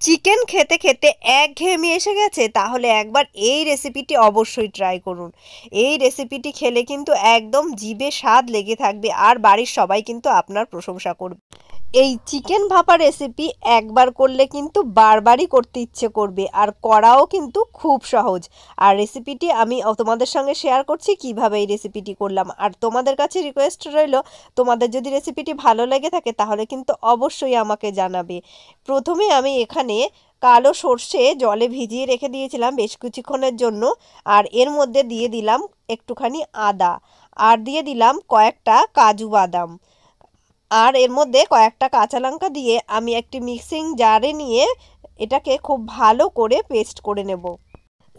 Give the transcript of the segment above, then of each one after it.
Chicken খেতে খেতে একঘেয়েমি এসে গেছে, তাহলে একবার এই রেসিপিটি অবশ্যই ট্রাই করুন। এই রেসিপিটি খেলে কিন্তু একদম জিভে স্বাদ লেগে থাকবে আর বাড়ির সবাই কিন্তু আপনার প্রশংসা করবে। এই চিকেন ভাপা রেসিপি একবার করলে কিন্তু বারবারই করতে ইচ্ছে করবে, আর করাও কিন্তু খুব সহজ। আর রেসিপিটি আমি তোমাদের সঙ্গে শেয়ার করছি কিভাবে এই রেসিপিটি করলাম। আর তোমাদের কাছে রিকোয়েস্ট রইল, তোমাদের যদি রেসিপিটি ভালো লেগে থাকে তাহলে কিন্তু অবশ্যই আমাকে জানাবে। প্রথমে আমি এখানে কালো সর্ষে জলে ভিজিয়ে রেখে দিয়েছিলাম বেশ কিছুক্ষণের জন্য, আর এর মধ্যে দিয়ে দিলাম একটুখানি আদা, আর দিয়ে দিলাম কয়েকটা কাজু বাদাম, আর এর মধ্যে কয়েকটা কাঁচা লঙ্কা দিয়ে আমি একটি মিক্সিং জারে নিয়ে এটাকে খুব ভালো করে পেস্ট করে নেব।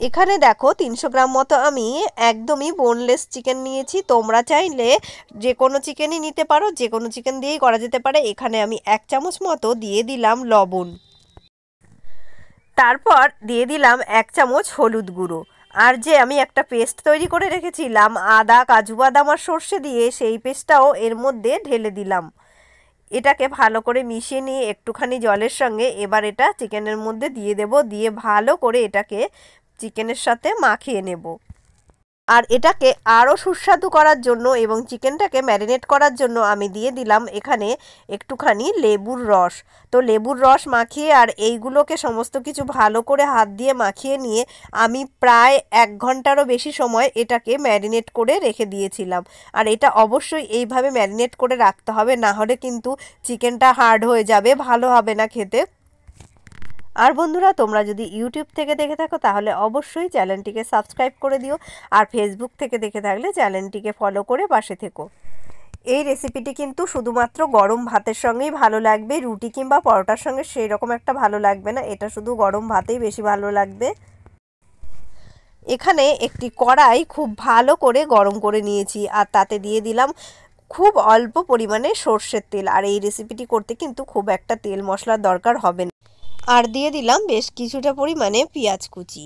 এখানে দেখো 300 গ্রাম মতো আমি একদমই বোনলেস চিকেন নিয়েছি। তোমরা চাইলে যে কোনো চিকেনই নিতে পারো, যে কোনো চিকেন দিয়েই করা যেতে পারে। এখানে আমি 1 চামচ মতো দিয়ে দিলাম লবণ, তারপর দিয়ে দিলাম 1 চামচ হলুদ গুঁড়ো, আর যে আমি একটা পেস্ট তৈরি করে রেখেছিলাম আদা কাজু বাদাম আর সর্ষে দিয়ে, সেই পেস্টটাও এর মধ্যে ঢেলে দিলাম। এটাকে ভালো করে মিশিয়ে নিয়ে একটুখানি জলের সঙ্গে এবার এটা চিকেনের মধ্যে দিয়ে দেব, দিয়ে ভালো করে এটাকে চিকেনের সাথে মাখিয়ে নেব। আর এটাকে আরও সুস্বাদু করার জন্য এবং চিকেনটাকে ম্যারিনেট করার জন্য আমি দিয়ে দিলাম এখানে একটুখানি লেবুর রস। তো লেবুর রস মাখিয়ে আর এইগুলোকে সমস্ত কিছু ভালো করে হাত দিয়ে মাখিয়ে নিয়ে আমি প্রায় 1 ঘন্টারও বেশি সময় এটাকে ম্যারিনেট করে রেখে দিয়েছিলাম। আর এটা অবশ্যই এইভাবে ম্যারিনেট করে রাখতে হবে, না হলে কিন্তু চিকেনটা হার্ড হয়ে যাবে, ভালো হবে না খেতে। আর বন্ধুরা, তোমরা যদি ইউটিউব থেকে দেখে থাকো তাহলে অবশ্যই চ্যানেলটিকে সাবস্ক্রাইব করে দিও, আর ফেসবুক থেকে দেখে থাকলে চ্যানেলটিকে ফলো করে পাশে থেকো। এই রেসিপিটি কিন্তু শুধুমাত্র গরম ভাতের সঙ্গেই ভালো লাগবে, রুটি কিংবা পরোটার সঙ্গে সেই রকম একটা ভালো লাগবে না, এটা শুধু গরম ভাতেই বেশি ভালো লাগবে। এখানে একটি কড়াই খুব ভালো করে গরম করে নিয়েছি, আর তাতে দিয়ে দিলাম খুব অল্প পরিমাণে সর্ষের তেল। আর এই রেসিপিটি করতে কিন্তু খুব একটা তেল মশলার দরকার হবে না। আর দিয়ে দিলাম বেশ কিছুটা পরিমাণে পেঁয়াজ কুচি।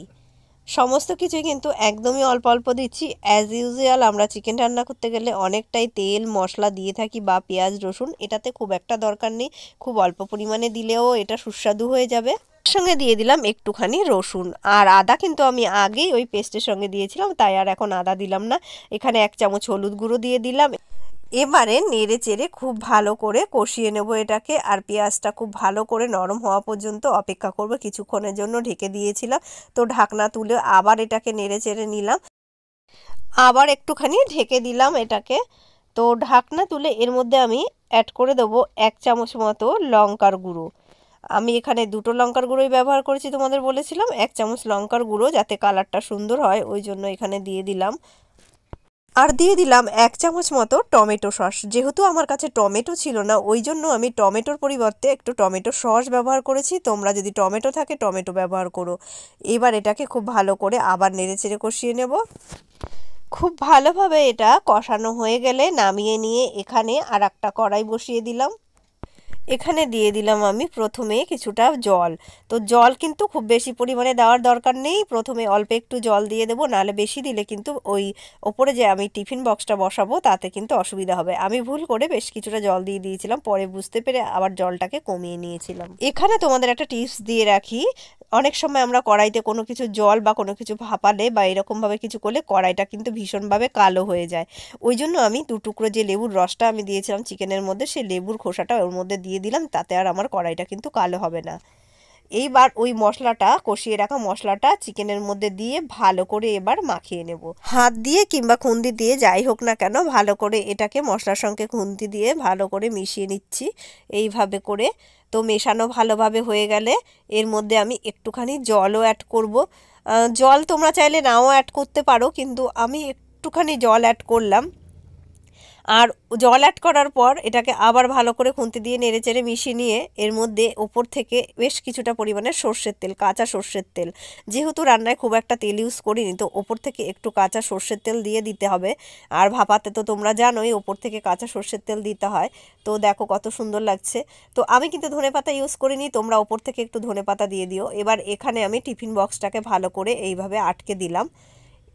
সমস্ত কিছুই কিন্তু একদমই অল্প অল্প দিচ্ছি। অ্যাজ ইউজুয়াল আমরা চিকেন রান্না করতে গেলে অনেকটাই তেল মশলা দিয়ে থাকি, বা পেঁয়াজ রসুন, এটাতে খুব একটা দরকার নেই, খুব অল্প পরিমাণে দিলেও এটা সুস্বাদু হয়ে যাবে। এর সঙ্গে দিয়ে দিলাম একটুখানি রসুন, আর আদা কিন্তু আমি আগেই ওই পেস্টের সঙ্গে দিয়েছিলাম, তাই আর এখন আদা দিলাম না। এখানে 1 চামচ হলুদ গুঁড়ো দিয়ে দিলাম। এবারে নেড়ে চেড়ে খুব ভালো করে কষিয়ে নেব এটাকে, আর পেঁয়াজটা খুব ভালো করে নরম হওয়া পর্যন্ত অপেক্ষা করব। কিছুক্ষণের জন্য ঢেকে দিয়েছিলাম, তো ঢাকনা তুলে আবার এটাকে নেড়ে চেড়ে নিলাম, আবার একটুখানি ঢেকে দিলাম এটাকে। তো ঢাকনা তুলে এর মধ্যে আমি অ্যাড করে দেবো 1 চামচ মতো লঙ্কার গুঁড়ো। আমি এখানে 2টো লঙ্কার গুঁড়োই ব্যবহার করেছি, তোমাদের বলেছিলাম 1 চামচ লঙ্কার গুঁড়ো যাতে কালারটা সুন্দর হয়, ওই জন্য এখানে দিয়ে দিলাম। আর দিয়ে দিলাম 1 চামচ মতো টমেটো সস। যেহেতু আমার কাছে টমেটো ছিল না, ওই জন্য আমি টমেটোর পরিবর্তে একটু টমেটো সস ব্যবহার করেছি। তোমরা যদি টমেটো থাকে টমেটো ব্যবহার করো। এবার এটাকে খুব ভালো করে আবার নেড়েচেড়ে কষিয়ে নেব। খুব ভালোভাবে এটা কষানো হয়ে গেলে নামিয়ে নিয়ে এখানে আর একটা কড়াই বসিয়ে দিলাম। এখানে দিয়ে দিলাম আমি প্রথমে কিছুটা জল। তো জল কিন্তু খুব বেশি পরিমাণে দেওয়ার দরকার নেই, প্রথমে অল্প একটু জল দিয়ে দেবো, নাহলে বেশি দিলে কিন্তু ওই ওপরে যে আমি টিফিন বক্সটা বসাবো তাতে কিন্তু অসুবিধা হবে। আমি ভুল করে বেশ কিছুটা জল দিয়ে দিয়েছিলাম, পরে বুঝতে পেরে আবার জলটাকে কমিয়ে নিয়েছিলাম। এখানে তোমাদের একটা টিপস দিয়ে রাখি, অনেক সময় আমরা কড়াইতে কোনো কিছু জল বা কোনো কিছু ভাপালে বা এরকমভাবে কিছু করলে কড়াইটা কিন্তু ভীষণভাবে কালো হয়ে যায়। ওই জন্য আমি 2 টুকরো যে লেবুর রসটা আমি দিয়েছিলাম চিকেনের মধ্যে, সেই লেবুর খোসাটা ওর মধ্যে দিয়ে দিলাম, তাতে আর আমার কড়াইটা কিন্তু কালো হবে না। এইবার ওই মশলাটা, কষিয়ে রাখা মশলাটা চিকেনের মধ্যে দিয়ে ভালো করে এবার মাখিয়ে নেব। হাত দিয়ে কিংবা খুন্তি দিয়ে যাই হোক না কেন, ভালো করে এটাকে মশলার সঙ্গে খুন্তি দিয়ে ভালো করে মিশিয়ে নিচ্ছি এইভাবে করে। তো মেশানো ভালোভাবে হয়ে গেলে এর মধ্যে আমি একটুখানি জলও অ্যাড করব। জল তোমরা চাইলে নাও অ্যাড করতে পারো, কিন্তু আমি একটুখানি জল অ্যাড করলাম। আর জল অ্যাড করার পর এটাকে আবার ভালো করে খুন্তি দিয়ে নেড়েচেড়ে মিশিয়ে নিয়ে এর মধ্যে ওপর থেকে বেশ কিছুটা পরিমাণে সর্ষের তেল, কাঁচা সর্ষের তেল, যেহেতু রান্নায় খুব একটা তেল ইউজ করিনি, তো ওপর থেকে একটু কাঁচা সর্ষের তেল দিয়ে দিতে হবে। আর ভাপাতে তো তোমরা জানোই ওপর থেকে কাঁচা সর্ষের তেল দিতে হয়। তো দেখো কত সুন্দর লাগছে। তো আমি কিন্তু ধনেপাতা ইউজ করিনি, তোমরা ওপর থেকে একটু ধনেপাতা দিয়ে দিও। এবার এখানে আমি টিফিন বক্সটাকে ভালো করে এইভাবে আটকে দিলাম।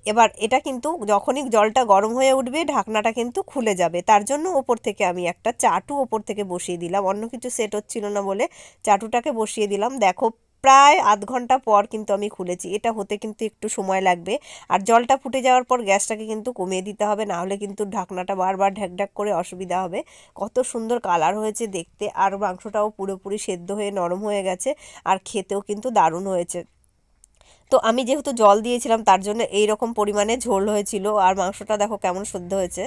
এবার এটা কিন্তু যখনই জলটা গরম হয়ে উঠবে ঢাকনাটা কিন্তু খুলে যাবে, তার জন্য ওপর থেকে আমি একটা চাটু ওপর থেকে বসিয়ে দিলাম। অন্য কিছু সেট হচ্ছিল না বলে চাটুটাকে বসিয়ে দিলাম। দেখো প্রায় আধ ঘন্টা পর কিন্তু আমি খুলেছি। এটা হতে কিন্তু একটু সময় লাগবে। আর জলটা ফুটে যাওয়ার পর গ্যাসটাকে কিন্তু কমিয়ে দিতে হবে, না হলে কিন্তু ঢাকনাটা বারবার ঢ্যাক ঢ্যাক করে অসুবিধা হবে। কত সুন্দর কালার হয়েছে দেখতে, আর মাংসটাও পুরোপুরি সেদ্ধ হয়ে নরম হয়ে গেছে, আর খেতেও কিন্তু দারুণ হয়েছে। তো আমি যেহেতু জল দিয়েছিলাম তার জন্য এই রকম পরিমাণে ঝোল হয়েছিল, আর মাংসটা দেখো কেমন সেদ্ধ হয়েছে।